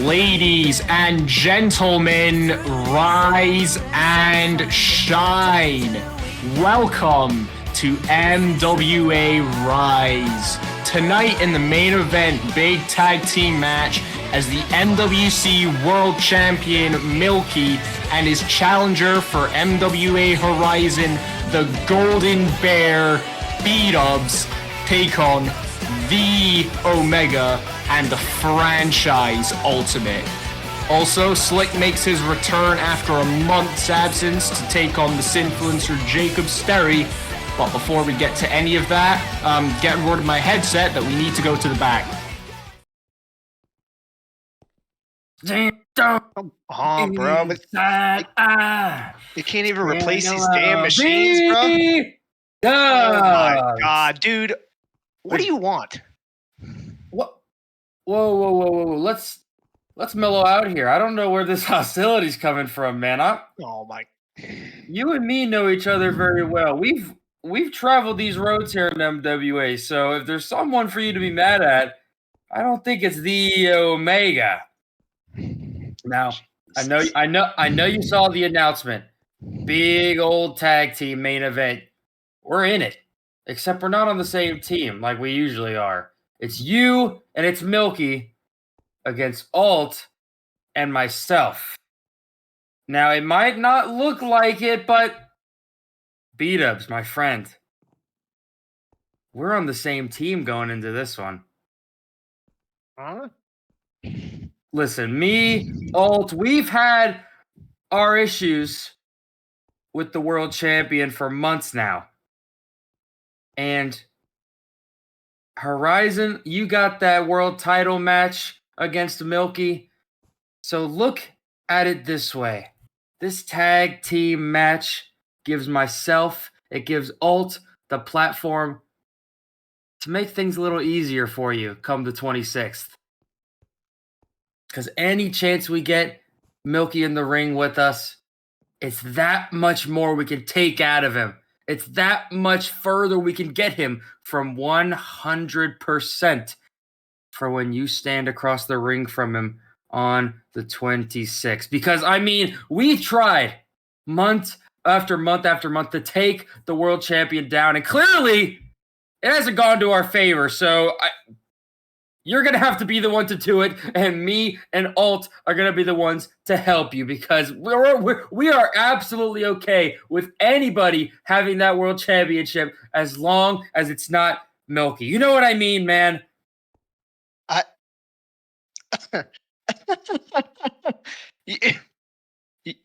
ladies and gentlemen, rise and shine. Welcome to MWA Rise. Tonight in the main event, big tag team match as the MWC World Champion Milky and his challenger for MWA Horizon, the Golden Bear Bdubzz, take on the Omega and the franchise Ultimate. Also, Slick makes his return after a month's absence to take on the Sinfluencer Sterry. But before we get to any of that, getting rid of my headset that we need to go to the back. Oh, bro, but you can't even replace these damn machines, bro. Oh my god, dude. What do you want? What? Whoa. Let's mellow out here. I don't know where this hostility's coming from, man. Oh my. You and me know each other very well. We've traveled these roads here in MWA, so if there's someone for you to be mad at, I don't think it's the Omega. Now, I know you saw the announcement. Big old tag team main event. We're in it. Except we're not on the same team like we usually are. It's you and it's Milky against Alt and myself. Now, it might not look like it, but Bdubzz, my friend, we're on the same team going into this one. Huh? Listen, me, Alt, we've had our issues with the world champion for months now. And Horizon, you got that world title match against Milky. So look at it this way. This tag team match gives myself, it gives Alt the platform to make things a little easier for you come the 26th. Because any chance we get Milky in the ring with us, it's that much more we can take out of him. It's that much further we can get him from 100% for when you stand across the ring from him on the 26th. Because, I mean, we tried month after month after month to take the world champion down, and clearly it hasn't gone to our favor. So you're going to have to be the one to do it, and me and Alt are going to be the ones to help you because we are absolutely okay with anybody having that world championship as long as it's not Milky. You know what I mean, man?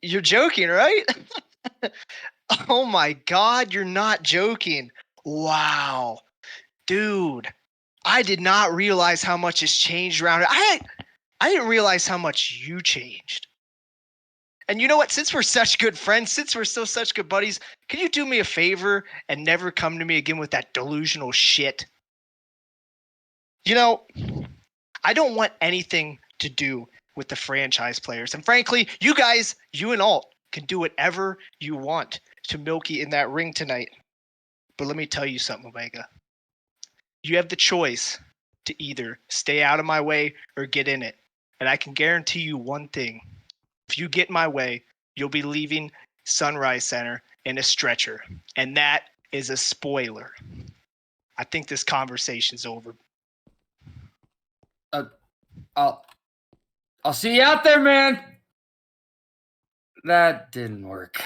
You're joking, right? Oh my god, you're not joking. Wow. Dude. I did not realize how much has changed around it. I didn't realize how much you changed. And you know what? Since we're such good friends, since we're still such good buddies, can you do me a favor and never come to me again with that delusional shit? You know, I don't want anything to do with the franchise players. And frankly, you guys, you and Alt, can do whatever you want to Milky in that ring tonight. But let me tell you something, Omega. You have the choice to either stay out of my way or get in it. And I can guarantee you one thing. If you get in my way, you'll be leaving Sunrise Center in a stretcher. And that is a spoiler. I think this conversation's over. I'll see you out there, man. That didn't work.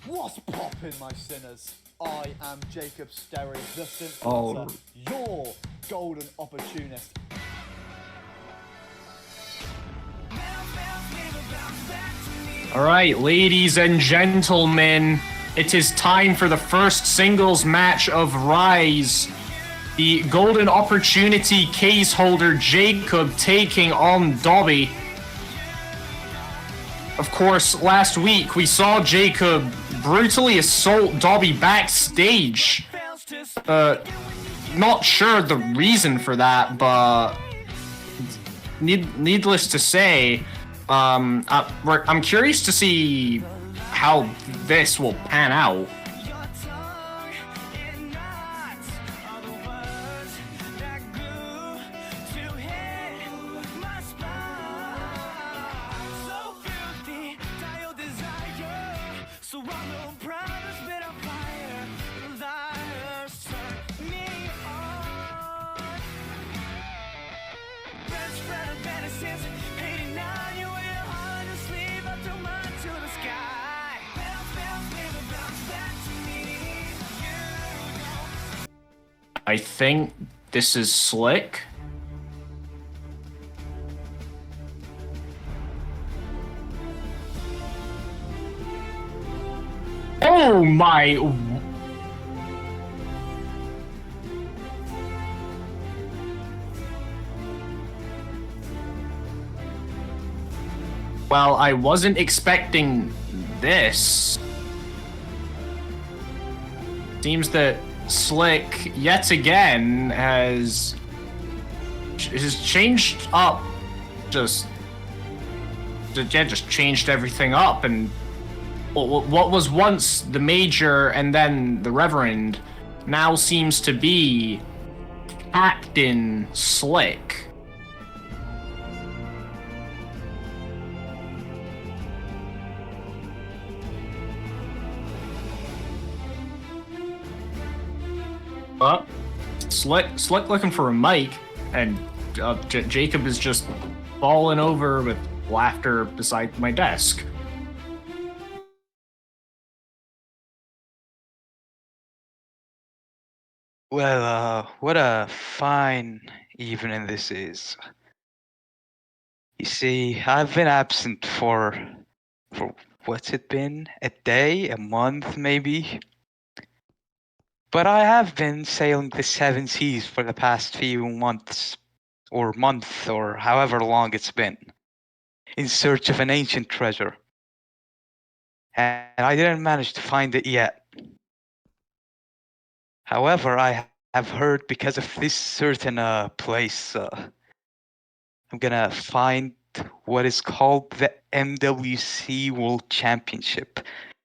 What's poppin', my sinners? I am Sterry, the Sinfluencer, your golden opportunist. All right, ladies and gentlemen, it is time for the first singles match of Rise. The Golden Opportunity case holder Jacob taking on Dobby. Of course, last week we saw Jacob brutally assault Dobby backstage. Not sure the reason for that, but needless to say, I'm curious to see how this will pan out. I think this is Slick. Oh my... Well, I wasn't expecting this. Seems that Slick, yet again, has changed up, just changed everything up, and what was once the Major and then the Reverend now seems to be Captain Slick. Well, Slick looking for a mic, and Jacob is just falling over with laughter beside my desk. Well, what a fine evening this is. You see, I've been absent for what's it been? A day? A month, maybe? But I have been sailing the seven seas for the past few months, or however long it's been, in search of an ancient treasure. And I didn't manage to find it yet. However, I have heard because of this certain place, I'm gonna find what is called the MWC World Championship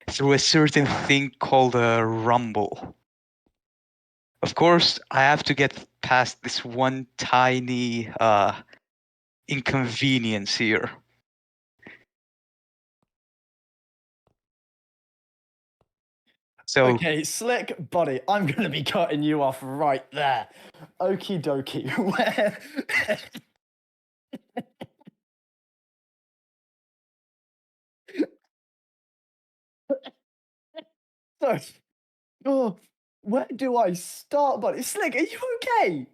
through a certain thing called a Rumble. Of course, I have to get past this one tiny inconvenience here. So, Okay, Slick, buddy, I'm going to be cutting you off right there. Okie dokie. Where? Sorry. Oh, where do I start, buddy? Slick, are you okay?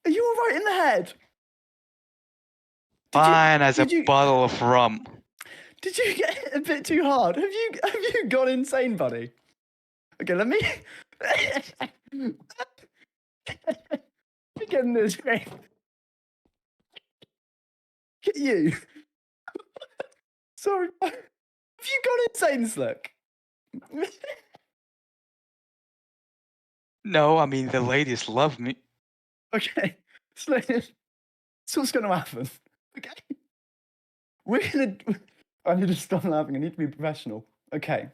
Are you all right in the head? fine as a did you- bottle of rum. Did you get hit a bit too hard? Have you gone insane, buddy? Okay, let me get in this way. Get you. Sorry. Have you gone insane, Slick? No, I mean, the ladies love me. Okay. Slick. So what's gonna happen? Okay. We're gonna I need to stop laughing. I need to be professional. Okay.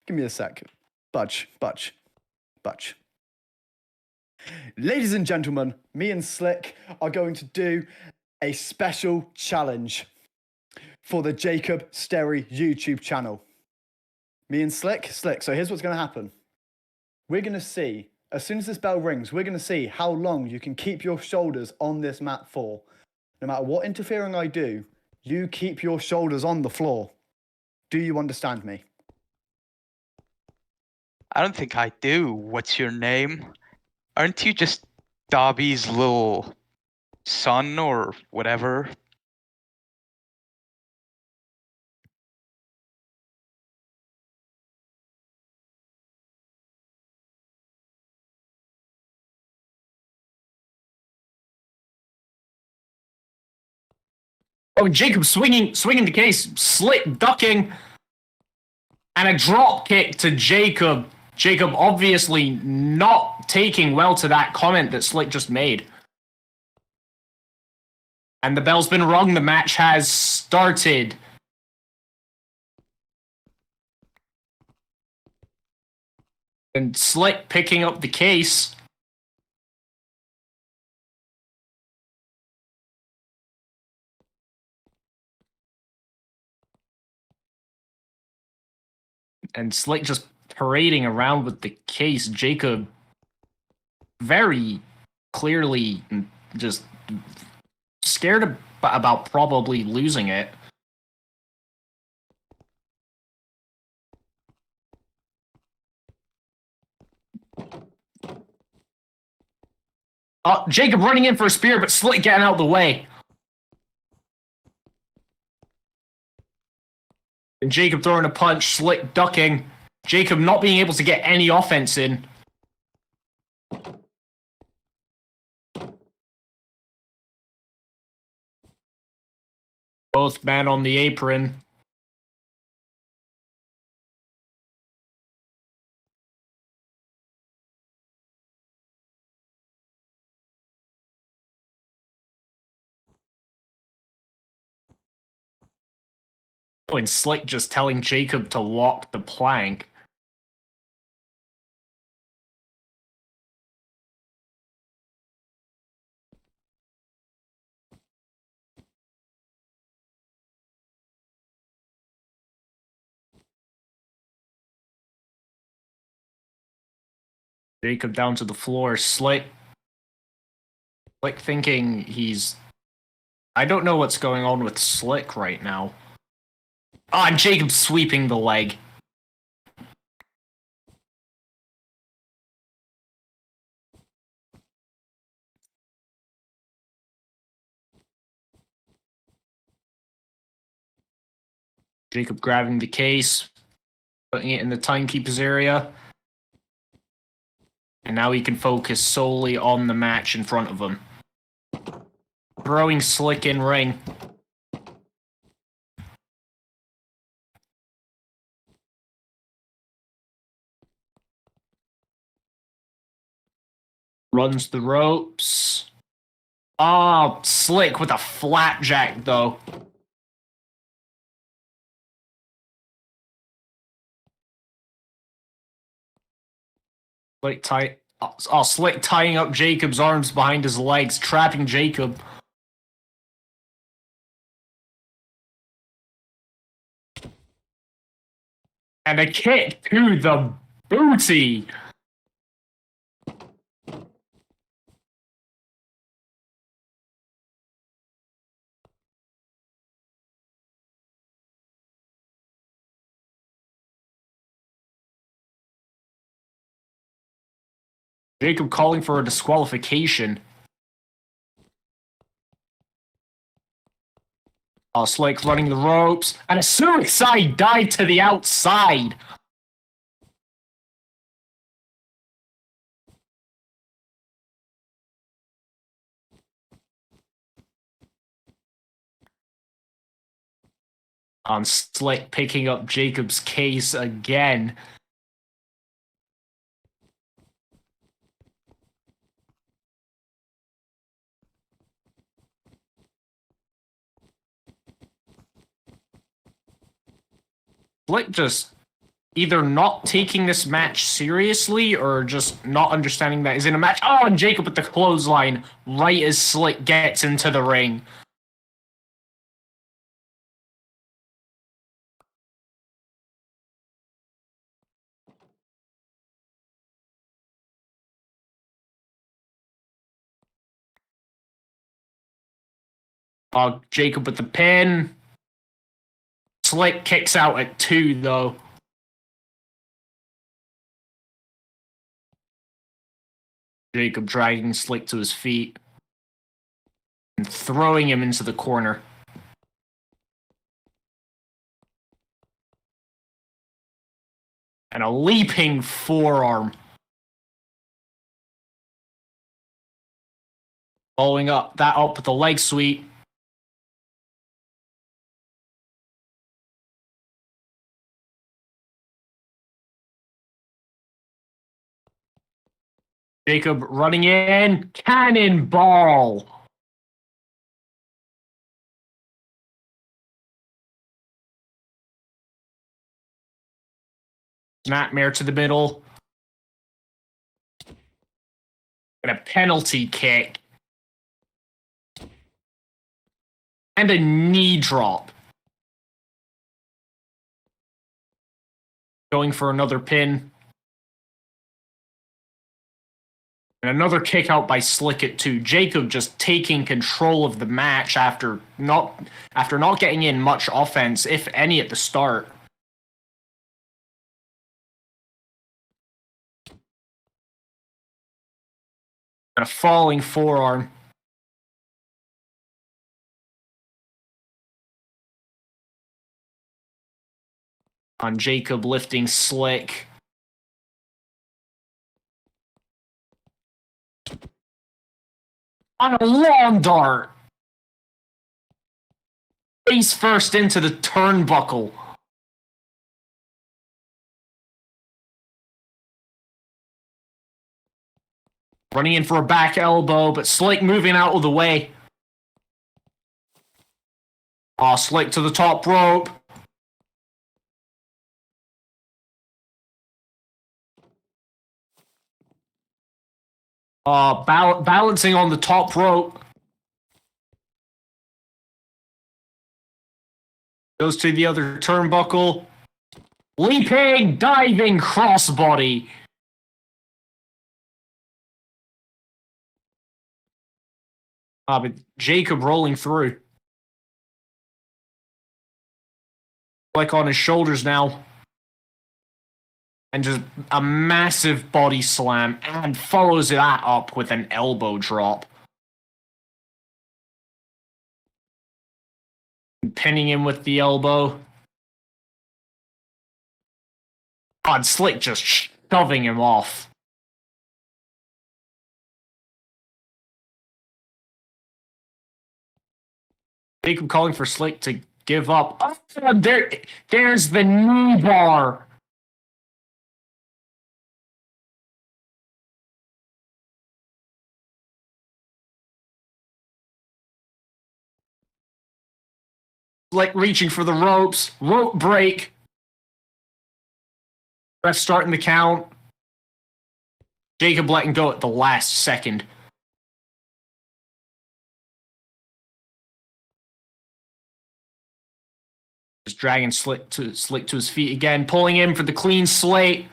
Give me a sec. Budge. Ladies and gentlemen, me and Slick are going to do a special challenge for the Jacob Sterry YouTube channel. Me and Slick. So here's what's going to happen. We're going to see, as soon as this bell rings, we're going to see how long you can keep your shoulders on this mat for. No matter what interfering I do, you keep your shoulders on the floor. Do you understand me? I don't think I do. What's your name? Aren't you just Dobby's little son or whatever? Oh, Jacob swinging the case, Slick ducking, and a drop kick to Jacob. Jacob obviously not taking well to that comment that Slick just made. And the bell's been rung. The match has started. And Slick picking up the case. And Slick just parading around with the case. Jacob very clearly just scared about probably losing it. Jacob running in for a spear, but Slick getting out of the way. And Jacob throwing a punch, Slick ducking. Jacob not being able to get any offense in. Both men on the apron. And Slick just telling Jacob to lock the plank. Jacob down to the floor. Slick thinking he's... I don't know what's going on with Slick right now. And Jacob sweeping the leg. Jacob grabbing the case, putting it in the timekeeper's area. And now he can focus solely on the match in front of him. Throwing Slick in ring. Runs the ropes. Slick with a flapjack, though. Slick tying up Jacob's arms behind his legs, trapping Jacob. And a kick to the booty. Jacob calling for a disqualification. Slick running the ropes. And a suicide dive to the outside. Slick picking up Jacob's case again. Slick just either not taking this match seriously or just not understanding that he's in a match. And Jacob with the clothesline right as Slick gets into the ring. Jacob with the pin. Slick kicks out at 2, though. Jacob dragging Slick to his feet and throwing him into the corner. And a leaping forearm. Following up with the leg sweep. Jacob running in. Cannonball. Snapmare to the middle. And a penalty kick. And a knee drop. Going for another pin. And another kick out by Slick at 2. Jacob just taking control of the match after not getting in much offense, if any, at the start. And a falling forearm. On Jacob lifting Slick. On a long dart. Face first into the turnbuckle. Running in for a back elbow, but Slick moving out of the way. Oh, Slick to the top rope. Balancing on the top rope. Goes to the other turnbuckle. Leaping, diving, crossbody. But Jacob rolling through. Like on his shoulders now. And just a massive body slam, and follows that up with an elbow drop. Pinning him with the elbow. God, Slick just shoving him off. Jacob calling for Slick to give up. Oh, there's the knee bar. Like reaching for the ropes. Rope break. Ref starting the count. Jacob letting go at the last second. Just dragging Slick to his feet again. Pulling him for the clean slate.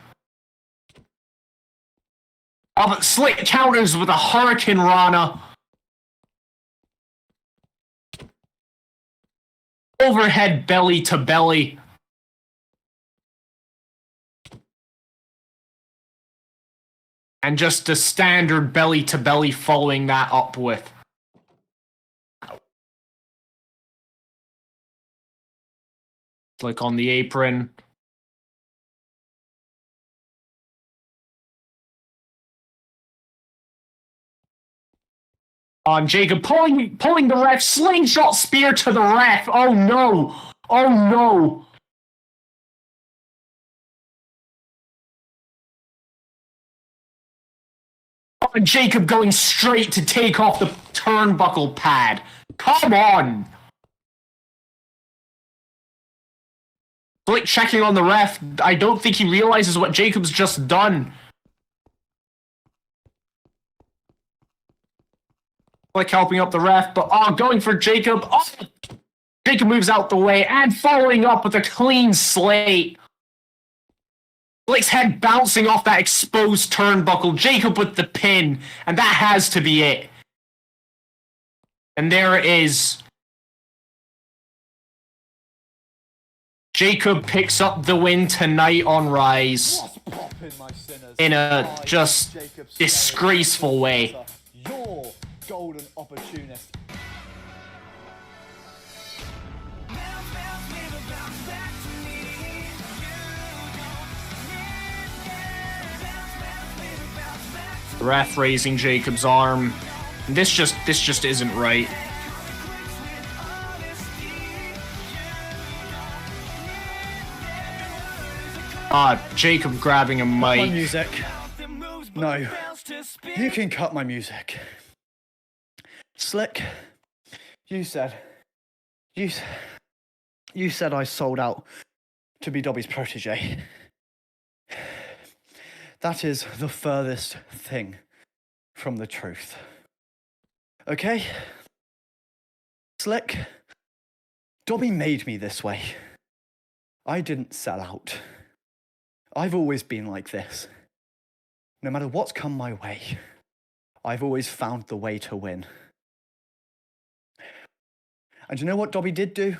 Oh, but Slick counters with a Hurricane Rana. Overhead belly to belly. And just a standard belly to belly following that up with. Like on the apron. On Jacob pulling the ref, slingshot spear to the ref. Oh no! Oh no! On Jacob going straight to take off the turnbuckle pad. Come on! Blake checking on the ref. I don't think he realizes what Jacob's just done. Like helping up the ref, but going for Jacob. Oh, Jacob moves out the way and following up with a clean slate. Blake's head bouncing off that exposed turnbuckle. Jacob with the pin, and that has to be it. And there it is. Jacob picks up the win tonight on Rise in a just disgraceful way. Your golden opportunist. The ref raising Jacob's arm. This just isn't right. Jacob grabbing a mic. My music. No. You can cut my music. Slick, you said I sold out to Bdubzz protege. That is the furthest thing from the truth. Okay? Slick, Dobby made me this way. I didn't sell out. I've always been like this. No matter what's come my way, I've always found the way to win. And you know what Dobby did do?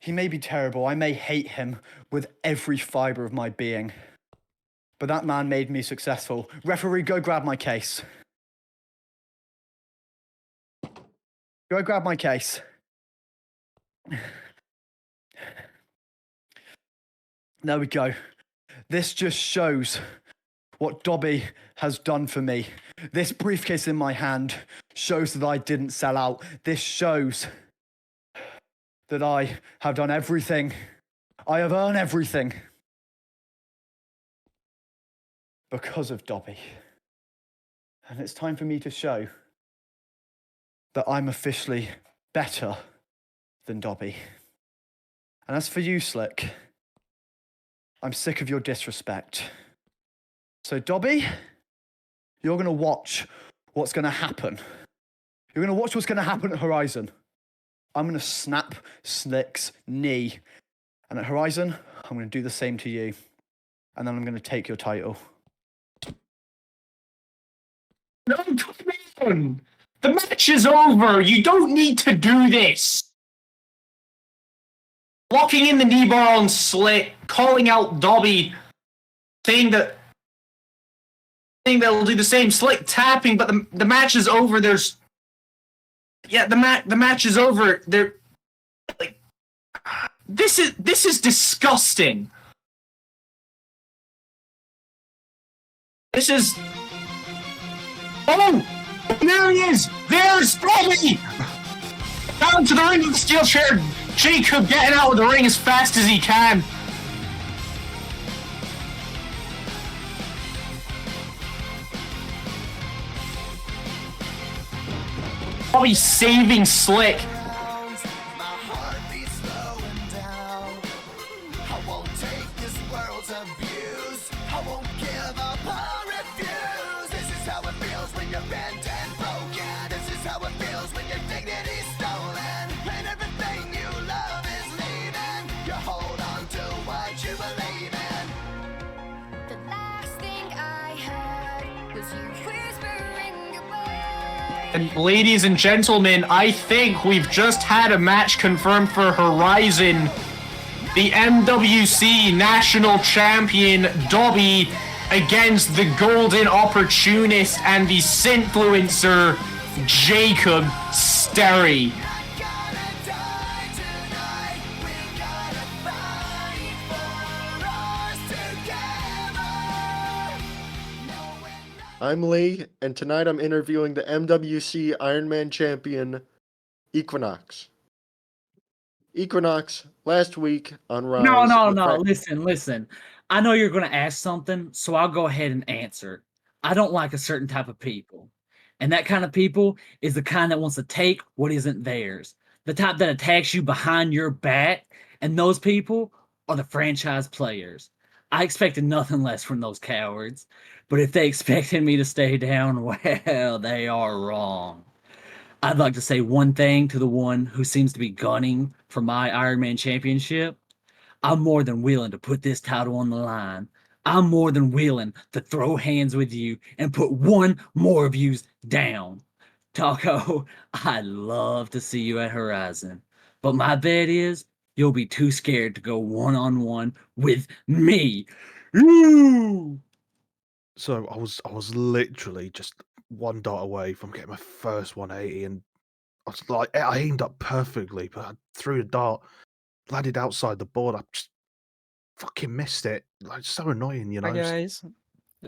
He may be terrible. I may hate him with every fibre of my being. But that man made me successful. Referee, go grab my case. Go grab my case. There we go. This just shows what Dobby has done for me. This briefcase in my hand shows that I didn't sell out. This shows that I have done everything. I have earned everything because of Dobby. And it's time for me to show that I'm officially better than Dobby. And as for you, Slick, I'm sick of your disrespect. So, Dobby, you're going to watch what's going to happen. You're going to watch what's going to happen at Horizon. I'm going to snap Slick's knee. And at Horizon, I'm going to do the same to you. And then I'm going to take your title. No, come on! The match is over! You don't need to do this! Locking in the knee bar on Slick, calling out Dobby, saying that will do the same. Slick tapping, but the match is over. The match is over. This is disgusting. This is. Oh, there he is. There's Dobby. Down to the ring with the steel chair. Jacob getting out of the ring as fast as he can. Probably saving Slick. And ladies and gentlemen, I think we've just had a match confirmed for Horizon. The MWC National Champion, Dobby, against the Golden Opportunist and the Synthfluencer, Jacob Sterry. I'm Lee, and tonight I'm interviewing the MWC Ironman champion, Equinox. Equinox, last week on Rise... No. Listen. I know you're going to ask something, so I'll go ahead and answer. I don't like a certain type of people. And that kind of people is the kind that wants to take what isn't theirs. The type that attacks you behind your back, and those people are the franchise players. I expected nothing less from those cowards. But if they expected me to stay down, well, they are wrong. I'd like to say one thing to the one who seems to be gunning for my Ironman championship. I'm more than willing to put this title on the line. I'm more than willing to throw hands with you and put one more of you down. Taco, I'd love to see you at Horizon. But my bet is you'll be too scared to go one-on-one with me. Ooh! So I was literally just one dot away from getting my first 180, and I was like, I aimed up perfectly, but I threw the dart, landed outside the board. I just fucking missed it. Like, so annoying, you know. Hi guys,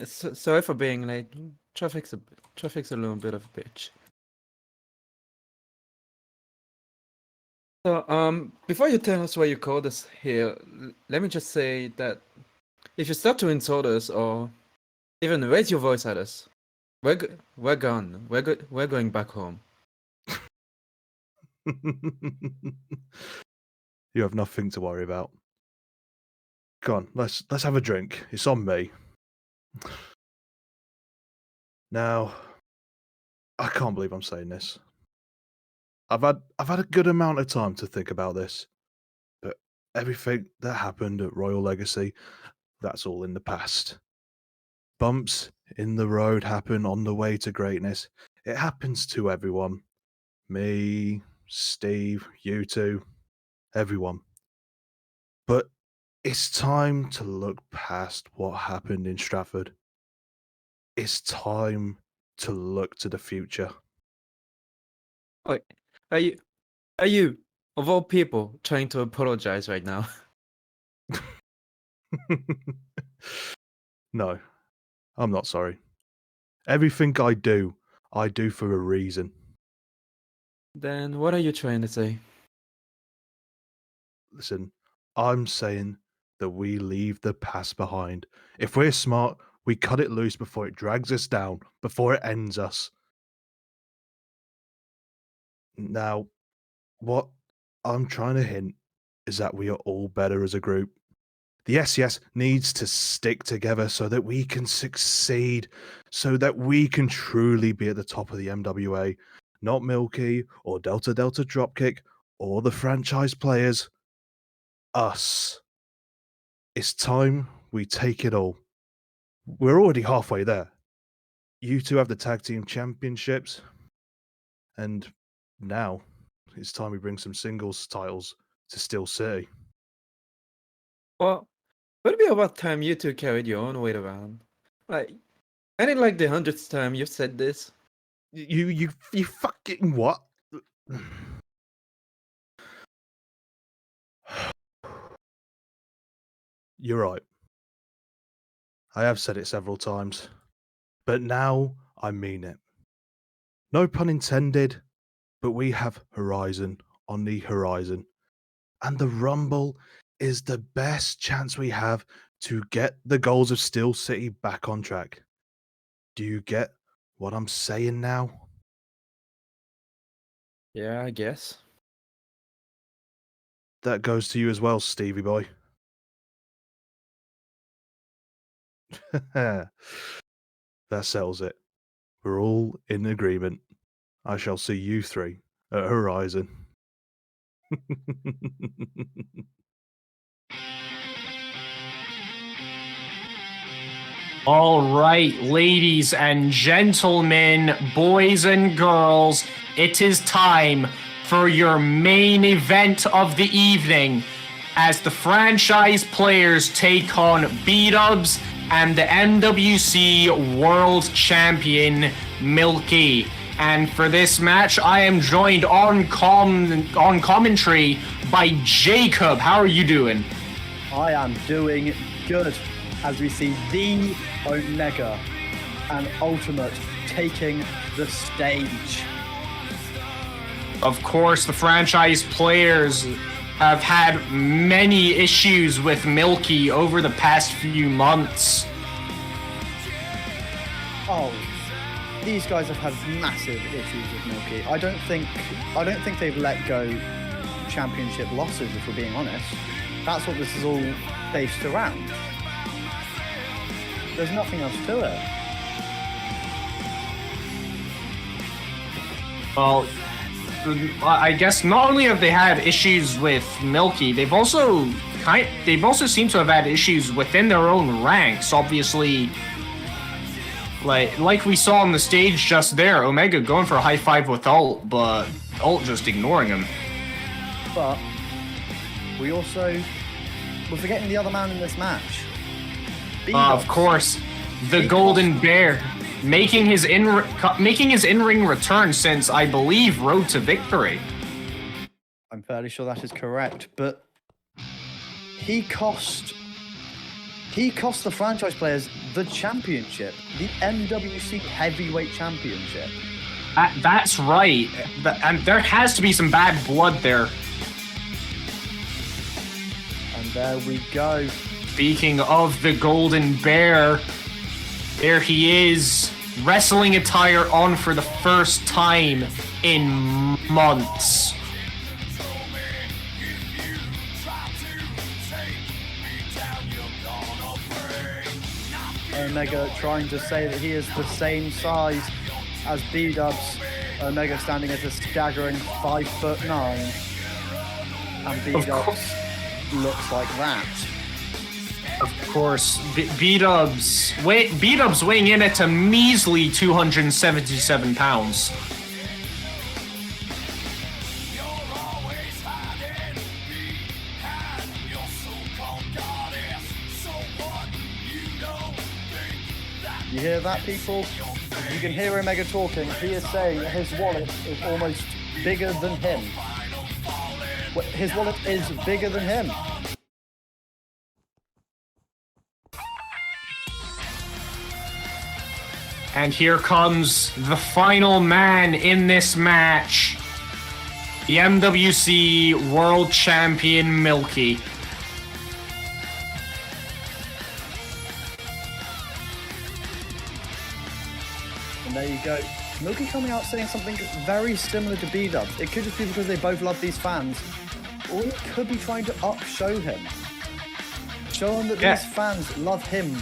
sorry for being late. Traffic's a little bit of a bitch. So before you tell us why you called us here, let me just say that if you start to insult us or even raise your voice at us, we're gone. We're going back home. You have nothing to worry about. Go on, let's have a drink. It's on me. Now, I can't believe I'm saying this. I've had a good amount of time to think about this, but everything that happened at Royal Legacy, that's all in the past. Bumps in the road happen on the way to greatness. It happens to everyone. Me, Steve, you two, everyone. But it's time to look past what happened in Stratford. It's time to look to the future. Wait, are you, of all people, trying to apologize right now? No, I'm not sorry. Everything I do for a reason. Then what are you trying to say? Listen, I'm saying that we leave the past behind. If we're smart, we cut it loose before it drags us down, before it ends us. Now, what I'm trying to hint is that we are all better as a group. The SES needs to stick together so that we can succeed, so that we can truly be at the top of the MWA. Not Milky or Delta Delta Dropkick or the franchise players. Us. It's time we take it all. We're already halfway there. You two have the tag team championships, and now it's time we bring some singles titles to Steel City. Well, would it be about time you two carried your own weight around? Like, ain't it like the 100th time you've said this? You fucking what? You're right. I have said it several times, but now I mean it. No pun intended, but we have Horizon on the horizon, and the Rumble is the best chance we have to get the goals of Steel City back on track. Do you get what I'm saying now? Yeah, I guess. That goes to you as well, Stevie boy. That settles it. We're all in agreement. I shall see you three at Horizon. All right, ladies and gentlemen, boys and girls, it is time for your main event of the evening as the franchise players take on Bdubzz and the MWC World Champion Milky. And for this match, I am joined on commentary by Jacob. How are you doing? I am doing good as we see the Omega and Ultimate taking the stage. Of course, the franchise players have had many issues with Milky over the past few months. Oh, these guys have had massive issues with Milky. I don't think they've let go championship losses, if we're being honest. That's what this is all based around. There's nothing else to it. Well, I guess not only have they had issues with Milky, they've also seemed to have had issues within their own ranks. Obviously, like we saw on the stage just there, Omega going for a high five with Ult, but Ult just ignoring him. But we're forgetting the other man in this match. Of course, the Golden Bear making his in-ring return since, I believe, Road to Victory. I'm fairly sure that is correct, but he cost the franchise players the championship, the MWC Heavyweight Championship. That's right, and there has to be some bad blood there. And there we go. Speaking of the Golden Bear, there he is, wrestling attire on for the first time in months. Omega trying to say that he is the same size as Bdubzz. Omega standing at a staggering 5'9", and Bdubzz looks like that. Of course, Bdubzz. Bdubzz weighing in at a measly 277 pounds. You hear that, people? You can hear Omega talking. He is saying that his wallet is almost bigger than him. His wallet is bigger than him. And here comes the final man in this match. The MWC World Champion Milky. And there you go. Milky coming out saying something very similar to Bdubzz. It could just be because they both love these fans. Or he could be trying to show him. Show him that these fans love him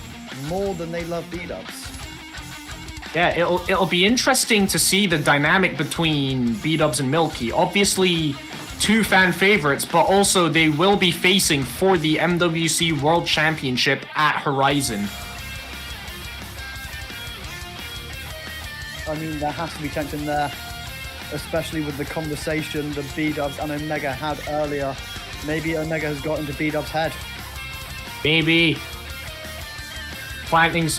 more than they love Bdubzz. Yeah, it'll be interesting to see the dynamic between Bdubzz and Milky. Obviously, two fan favorites, but also they will be facing for the MWC World Championship at Horizon. I mean, there has to be tension there, especially with the conversation that Bdubzz and Omega had earlier. Maybe Omega has got into Bdubzz's head. Maybe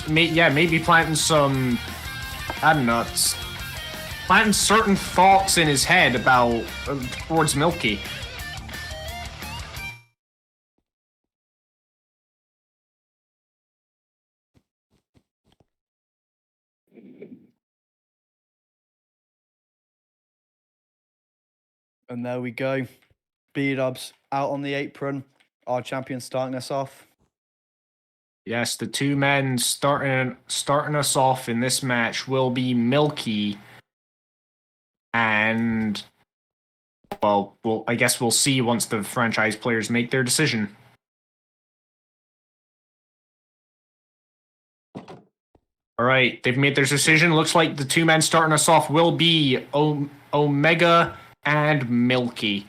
maybe planting some, I don't know, planting certain thoughts in his head about towards Milky. And there we go. Bdubzz out on the apron. Our champion starting us off. Yes, the two men starting us off in this match will be Milky and, well, I guess we'll see once the franchise players make their decision. All right, they've made their decision. Looks like the two men starting us off will be Omega and Milky.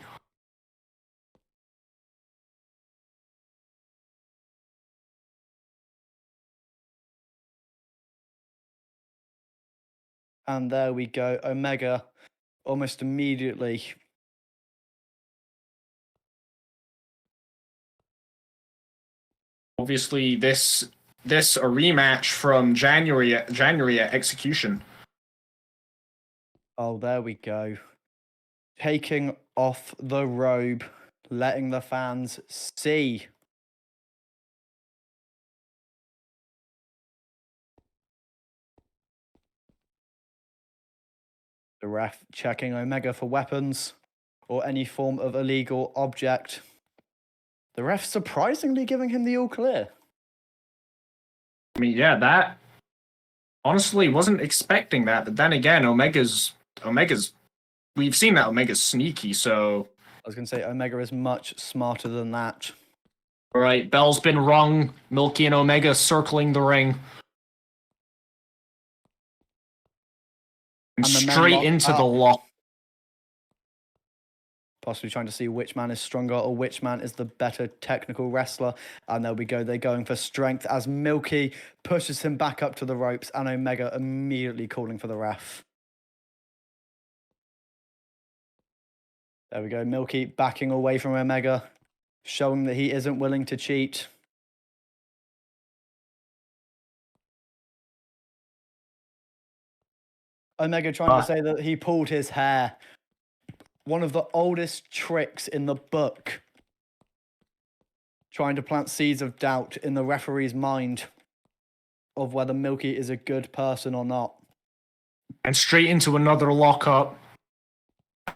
And there we go. Omega almost immediately. Obviously, this a rematch from January at Execution. Oh, there we go. Taking off the robe, letting the fans see. The ref checking Omega for weapons or any form of illegal object. The ref surprisingly giving him the all clear. I mean, yeah, that honestly wasn't expecting that, but then again, Omega's we've seen that Omega's sneaky, so I was going to say Omega is much smarter than that. all right, bell's been rung. Milky and Omega circling the ring. And And the men straight lock into up. the lock. Possibly trying to see which man is stronger or which man is the better technical wrestler. And there we go. They're going for strength as Milky pushes him back up to the ropes and Omega immediately calling for the ref. There we go. Milky backing away from Omega, showing that he isn't willing to cheat. Omega trying to say that he pulled his hair. One of the oldest tricks in the book. Trying to plant seeds of doubt in the referee's mind of whether Milky is a good person or not. And straight into another lockup.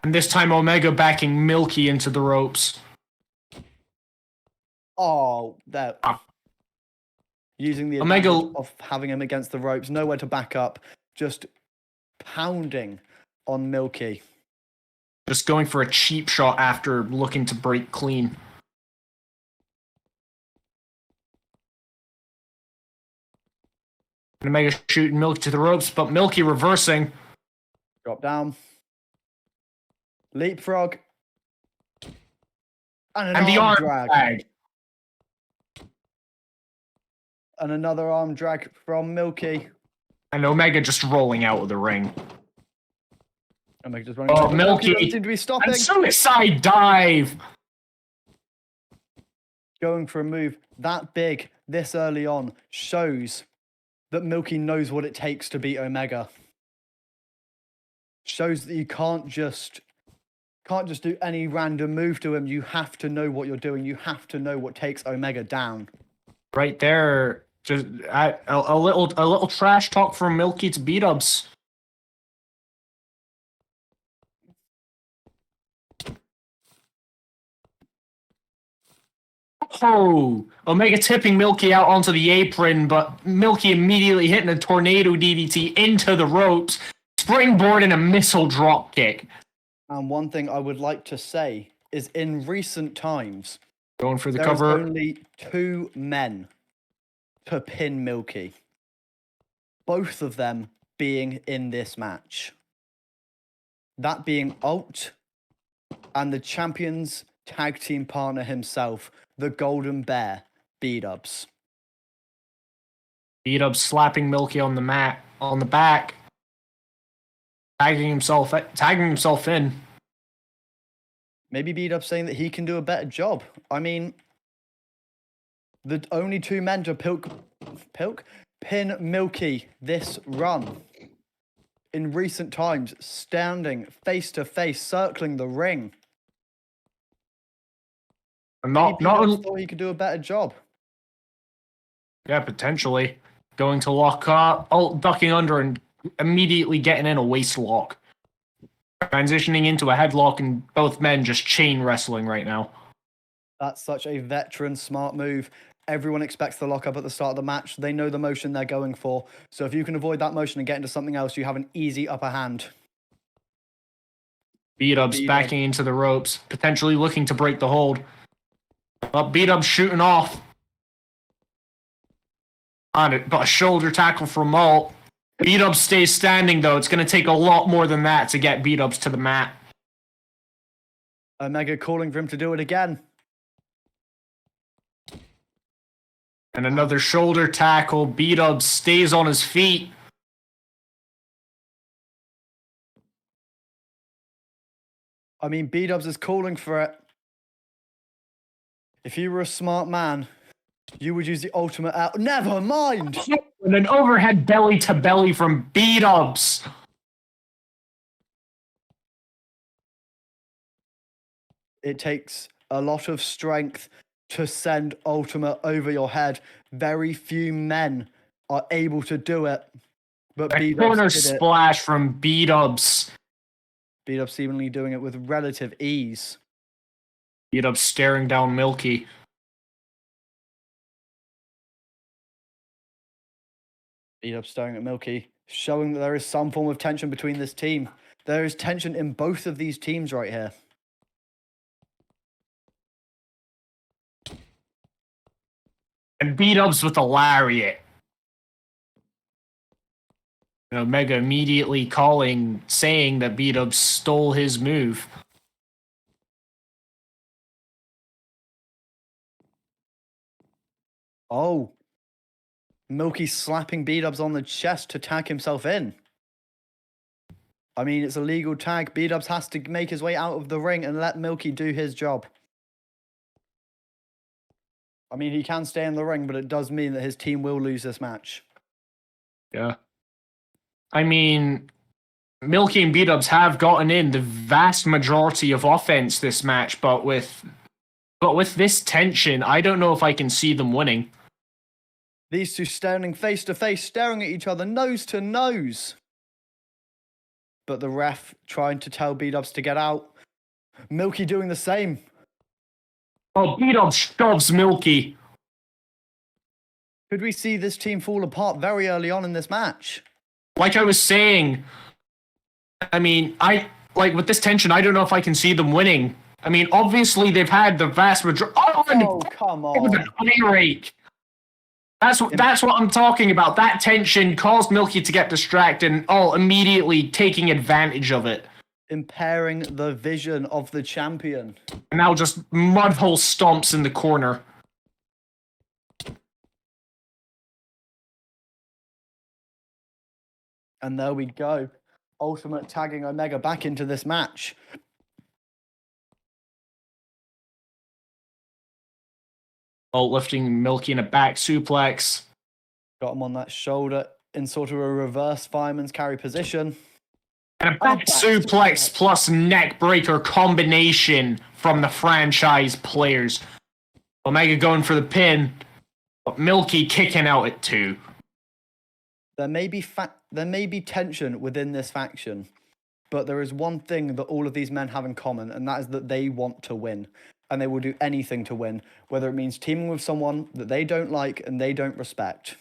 And this time Omega backing Milky into the ropes. Oh, there. Using the Omega advantage of having him against the ropes, nowhere to back up, just pounding on Milky. just going for a cheap shot after looking to break clean. Omega shooting Milky to the ropes, but Milky reversing. Drop down. Leapfrog. And the arm drag. And another arm drag from Milky. And Omega just rolling out of the ring. Omega just running Oh, away, but Milky. doesn't seem to be stopping. And suicide dive. Going for a move that big this early on shows that Milky knows what it takes to beat Omega. Shows that you can't just do any random move to him. You have to know what you're doing. You have to know what takes Omega down. Right there, just a little trash talk from Milky to Bdubzz. Oh, Omega tipping Milky out onto the apron, but Milky immediately hitting a tornado DDT into the ropes, springboard and a missile drop kick. And one thing I would like to say is in recent times, Going for the there is cover. only 2 men to pin Milky. Both of them being in this match. That being Alt and the champion's tag team partner himself, the Golden Bear, Bdubzz. Bdubzz slapping Milky on the mat, on the back, tagging himself in. Maybe Bdubzz saying that he can do a better job. I mean, the only 2 men to pin Milky this run in recent times, standing face to face, circling the ring. Not thought he could do a better job. Yeah, potentially. Going to lock up, ducking under and immediately getting in a waist lock. Transitioning into a headlock and both men just chain wrestling right now. That's such a veteran smart move. Everyone expects the lock up at the start of the match. They know the motion they're going for. So if you can avoid that motion and get into something else, you have an easy upper hand. Bdubzz backing into the ropes, potentially looking to break the hold. But Bdubzz shooting off. On it, but a shoulder tackle from Alt. Bdubzz stays standing though. It's going to take a lot more than that to get Bdubzz to the mat. Omega calling for him to do it again. And another shoulder tackle. Bdubzz stays on his feet. I mean, Bdubzz is calling for it. If you were a smart man, you would use the ultimate out. Never mind! And an overhead belly to belly from Bdubzz. It takes a lot of strength to send ultimate over your head. Very few men are able to do it. But A Bdubzz corner did it. splash from Bdubzz. Bdubzz seemingly doing it with relative ease. Bdubzz staring down Milky. Bdubzz staring at Milky, showing that there is some form of tension between this team. There is tension in both of these teams right here. And Bdubzz with a lariat. And Omega immediately saying that Bdubzz stole his move. Oh. Milky slapping Bdubzz on the chest to tag himself in. I mean, it's a legal tag. Bdubzz has to make his way out of the ring and let Milky do his job. I mean, he can stay in the ring, but it does mean that his team will lose this match. Yeah. I mean, Milky and Bdubzz have gotten in the vast majority of offense this match, but with this tension, I don't know if I can see them winning. These two standing face to face, staring at each other, nose to nose. But the ref trying to tell Bdubzz to get out. Milky doing the same. Oh, Bdubzz shoves Milky. Could we see this team fall apart very early on in this match? Like I was saying, I mean, with this tension, I don't know if I can see them winning. I mean, obviously they've had the vast majority. Oh, come on. It was an eye rake. That's what I'm talking about. That tension caused Milky to get distracted and immediately taking advantage of it. Impairing the vision of the champion. And now just mudhole stomps in the corner. And there we go. Ultimate tagging Omega back into this match. Bolt lifting Milky in a back suplex. Got him on that shoulder in sort of a reverse fireman's carry position. And a back suplex plus neck breaker combination from the franchise players. Omega going for the pin, but Milky kicking out at 2. There may be tension within this faction, but there is one thing that all of these men have in common, and that is that they want to win. And they will do anything to win, whether it means teaming with someone that they don't like and they don't respect.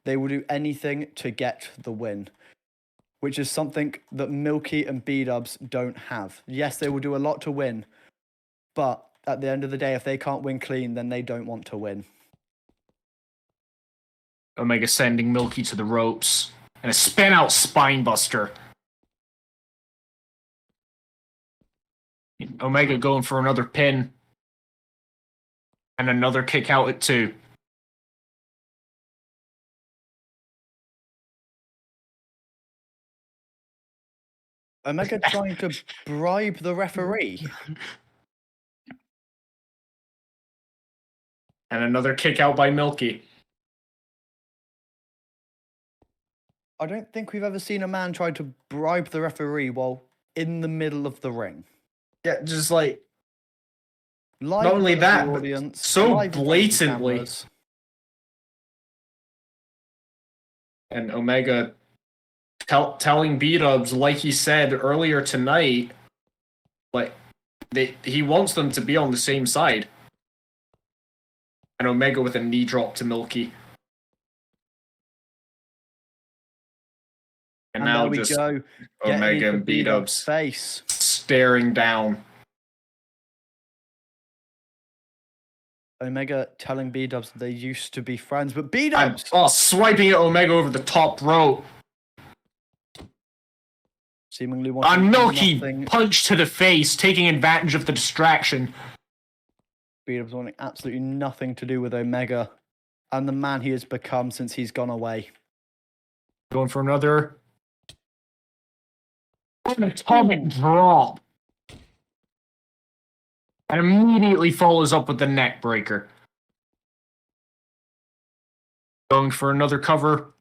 They will do anything to get the win, which is something that Milky and Bdubzz don't have. Yes, they will do a lot to win, but at the end of the day, if they can't win clean, then they don't want to win. Omega sending Milky to the ropes. And a spin out spinebuster. Omega going for another pin. And another kick out at 2. Omega trying to bribe the referee. And another kick out by Milky. I don't think we've ever seen a man try to bribe the referee while in the middle of the ring. Yeah, just like Live not only in front that, of the but audience, so live in front of the blatantly. cameras. And Omega telling Bdubzz, like he said earlier tonight, like he wants them to be on the same side. And Omega with a knee drop to Milky. And now there we just go. Omega and Bdubzz face. staring down. Omega telling Bdubzz they used to be friends, but And Bdubzz swiping at Omega over the top rope. seemingly wanting And Milky nothing. punch to the face, taking advantage of the distraction. Bdubzz wanting absolutely nothing to do with Omega and the man he has become since he's gone away. Going for another atomic drop. And immediately follows up with the neck breaker. Going for another cover.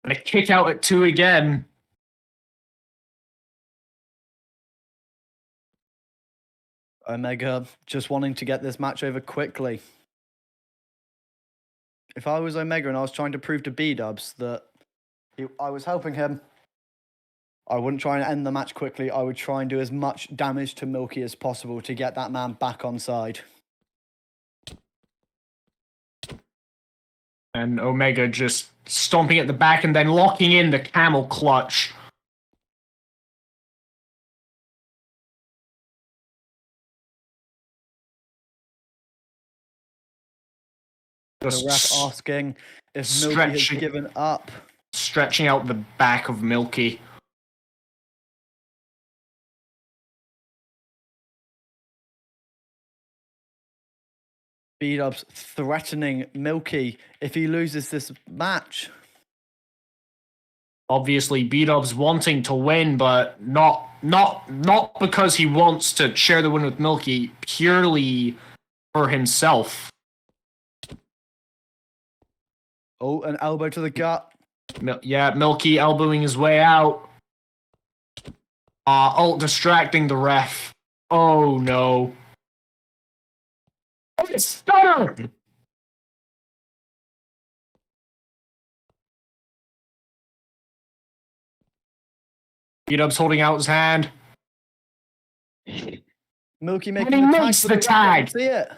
And a kick out at 2 again. Omega just wanting to get this match over quickly. If I was Omega and I was trying to prove to Bdubzz that I was helping him, I wouldn't try and end the match quickly. I would try and do as much damage to Milky as possible to get that man back on side. And Omega just stomping at the back and then locking in the camel clutch. The ref asking if Milky has given up. Stretching out the back of Milky. Bdubzz threatening Milky if he loses this match. Obviously, Bdubzz wanting to win, but not because he wants to share the win with Milky, purely for himself. Oh, an elbow to the gut. Milky elbowing his way out. Ult distracting the ref. Oh no. Oh, it's stunner! Bdubzz holding out his hand. Milky And making he the tag. makes for the ref. tag. See it.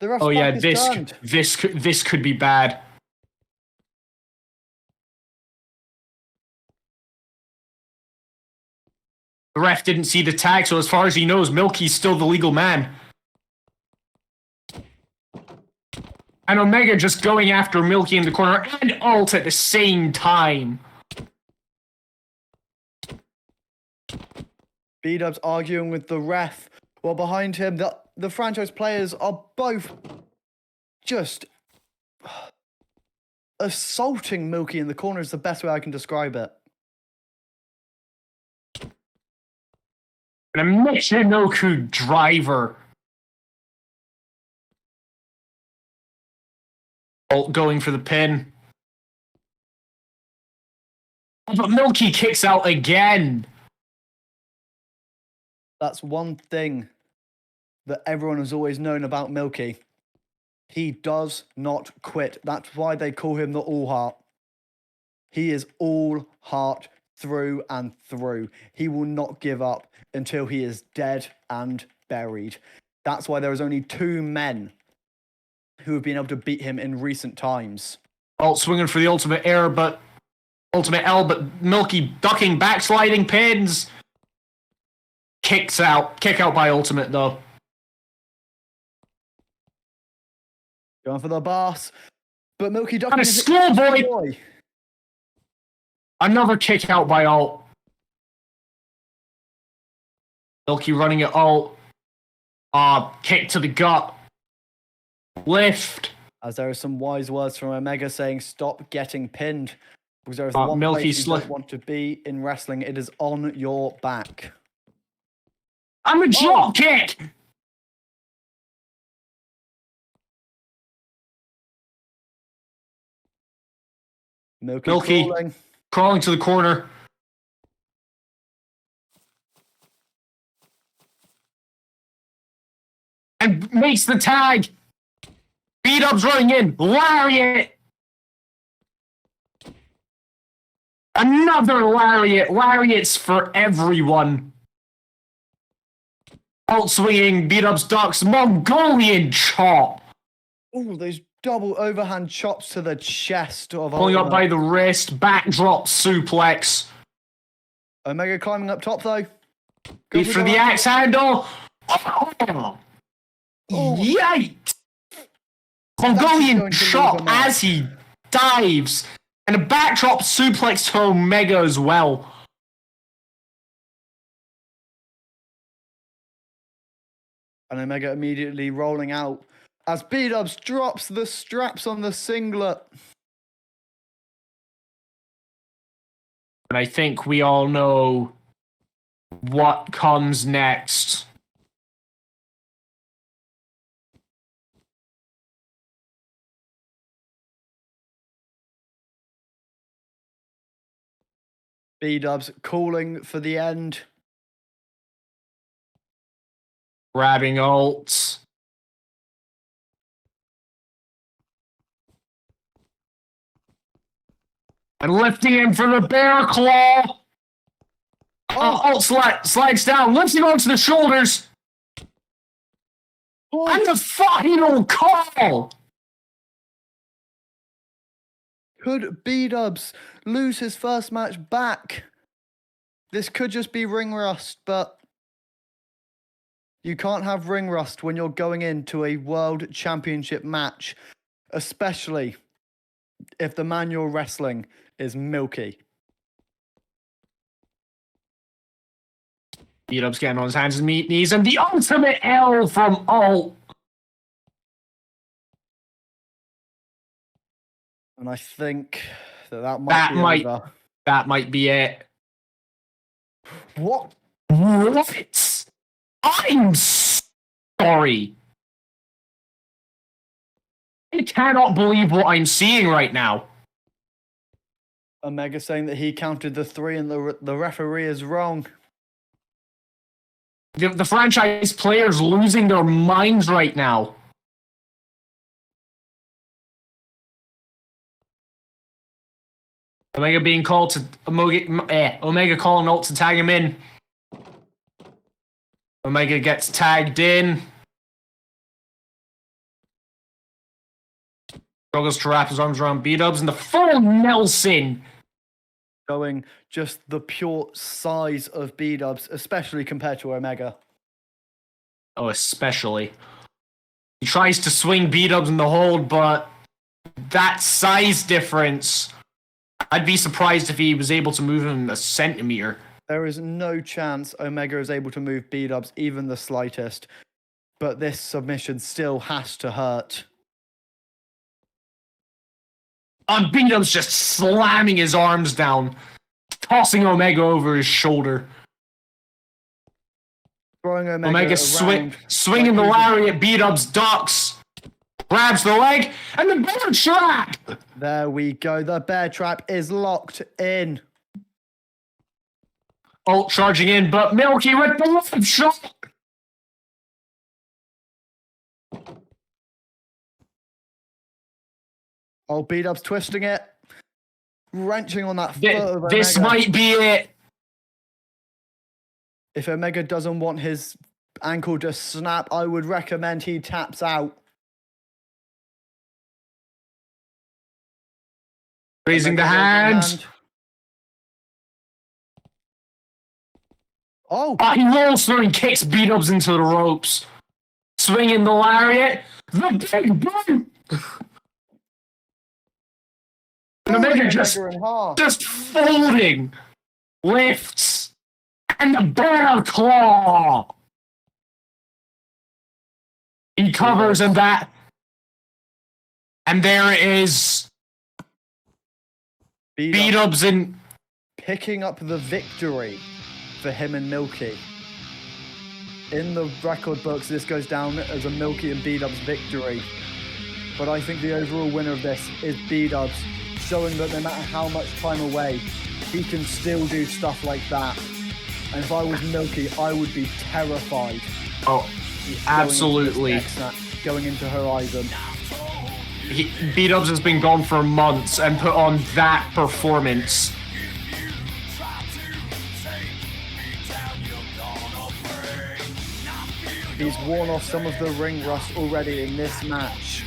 The ref's Oh yeah, back is turned. this could be bad. The ref didn't see the tag, so as far as he knows, Milky's still the legal man. And Omega just going after Milky in the corner and ult at the same time. Bdubzz arguing with the ref, while behind him, the franchise players are both just assaulting Milky in the corner is the best way I can describe it. An Michinoku driver. Alt going for the pin. But Milky kicks out again. That's one thing that everyone has always known about Milky. He does not quit. That's why they call him the All Heart. He is all heart through and through. He will not give up until he is dead and buried. That's why there is only 2 men who have been able to beat him in recent times. Alt swinging for the ultimate L, but Milky ducking, backsliding pins. Kick out by ultimate though. Going for the boss, but Milky ducking. And a schoolboy. Another kick out by Alt. Milky running at Alt. Kick to the gut. Lift. As there are some wise words from Omega saying, "Stop getting pinned." Because there is one Milky place you don't want to be in wrestling. It is on your back. I'm a drop kick. Milky crawling to the corner. And makes the tag. Bdubzz running in. Lariat. Another lariat. Lariats for everyone. Alt swinging. Bdubzz ducks. Mongolian chop. Oh, those double overhand chops to the chest of Pulling up Omega. by the wrist. Backdrop suplex. Omega climbing up top though. Goes for the axe handle. Oh. Yikes! Mongolian chop as he dives. And a backdrop suplex to Omega as well. And Omega immediately rolling out as Bdubzz drops the straps on the singlet. And I think we all know what comes next. Bdubzz calling for the end. Grabbing ults. And lifting him for the bear claw. Ult slides down, lifting onto the shoulders. And the final call. Could Bdubzz lose his first match back? This could just be ring rust, but you can't have ring rust when you're going into a world championship match, especially if the man you're wrestling is Milky. Bdubzz getting on his hands and knees, and the ultimate L from Alt. And I think that might be it. What? I'm sorry. I cannot believe what I'm seeing right now. Omega saying that he counted the 3 and the referee is wrong. The franchise players losing their minds right now. Omega being called to Omega calling Alt to tag him in. Omega gets tagged in. Struggles to wrap his arms around Bdubzz and the full Nelson. Showing just the pure size of Bdubzz, especially compared to Omega. Oh, especially. He tries to swing Bdubzz in the hold, but that size difference, I'd be surprised if he was able to move him a centimeter. There is no chance Omega is able to move Bdubzz even the slightest, but this submission still has to hurt. And Bdubzz just slamming his arms down, tossing Omega over his shoulder. Throwing Omega swinging the he's lariat. Bdubzz ducks, grabs the leg, and the bear trap. There we go. The bear trap is locked in. Ult charging in, but Milky with the left shot. Oh, Bdubzz twisting it. Wrenching on that foot of Omega. This might be it. If Omega doesn't want his ankle to snap, I would recommend he taps out. Raising the Omega hand. Oh, He rolls through and kicks Bdubzz into the ropes. Swinging the lariat. The big boom. And Omega just folding. Lifts. And the bear claw. He covers and that. And there it is. Bdubzz in. Picking up the victory for him and Milky. In the record books, this goes down as a Milky and Bdubzz victory. But I think the overall winner of this is Bdubzz, showing that no matter how much time away, he can still do stuff like that. And if I was Milky, I would be terrified. Oh, absolutely. Going into Horizon. Bdubzz has been gone for months and put on that performance. He's worn off some of the ring rust already in this match.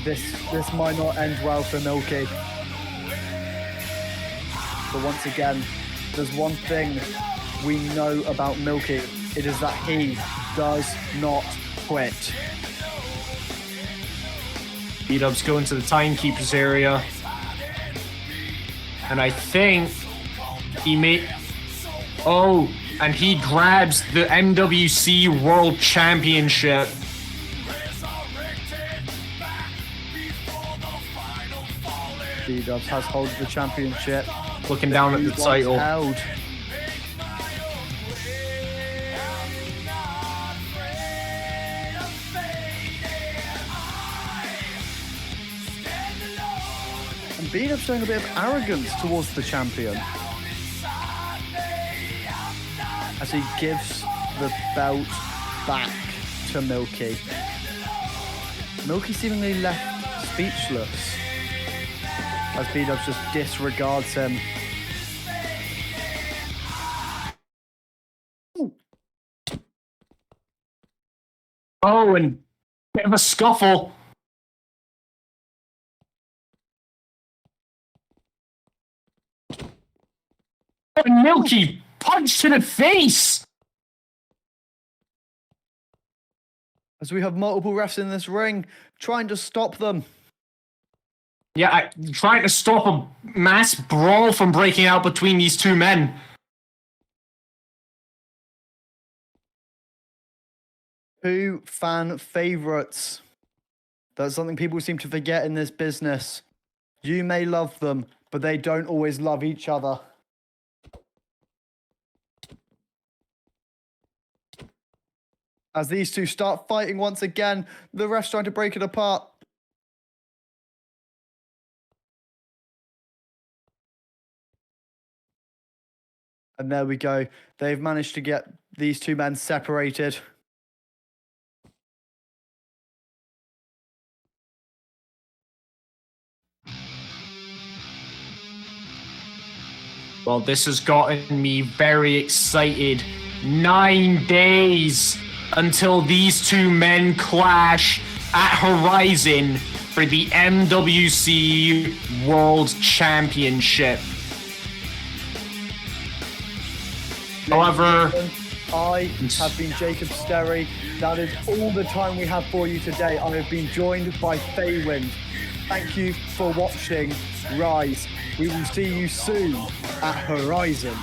This might not end well for Milky. But once again, there's one thing we know about Milky. It is that he does not quit. Bdubzz going to the timekeeper's area. And I think he may... Oh, and he grabs the MWC World Championship. Bdubzz has hold of the championship. Looking down at the title. Held. And Bdubzz showing a bit of arrogance towards the champion. As he gives the belt back to Milky. Milky seemingly left speechless as Bdubzz just disregards him. Oh, and bit of a scuffle. And Milky punch to the face. As we have multiple refs in this ring, trying to stop them. Yeah, trying to stop a mass brawl from breaking out between these two men. Two fan favorites. That's something people seem to forget in this business. You may love them, but they don't always love each other. As these two start fighting once again, the ref's trying to break it apart. And there we go. They've managed to get these two men separated. Well, this has gotten me very excited. 9 days until these two men clash at Horizon for the MWC World Championship. However, I have been Jacob Sterry. That is all the time we have for you today. I have been joined by Feywind. Thank you for watching Rise. We will see you soon at Horizon.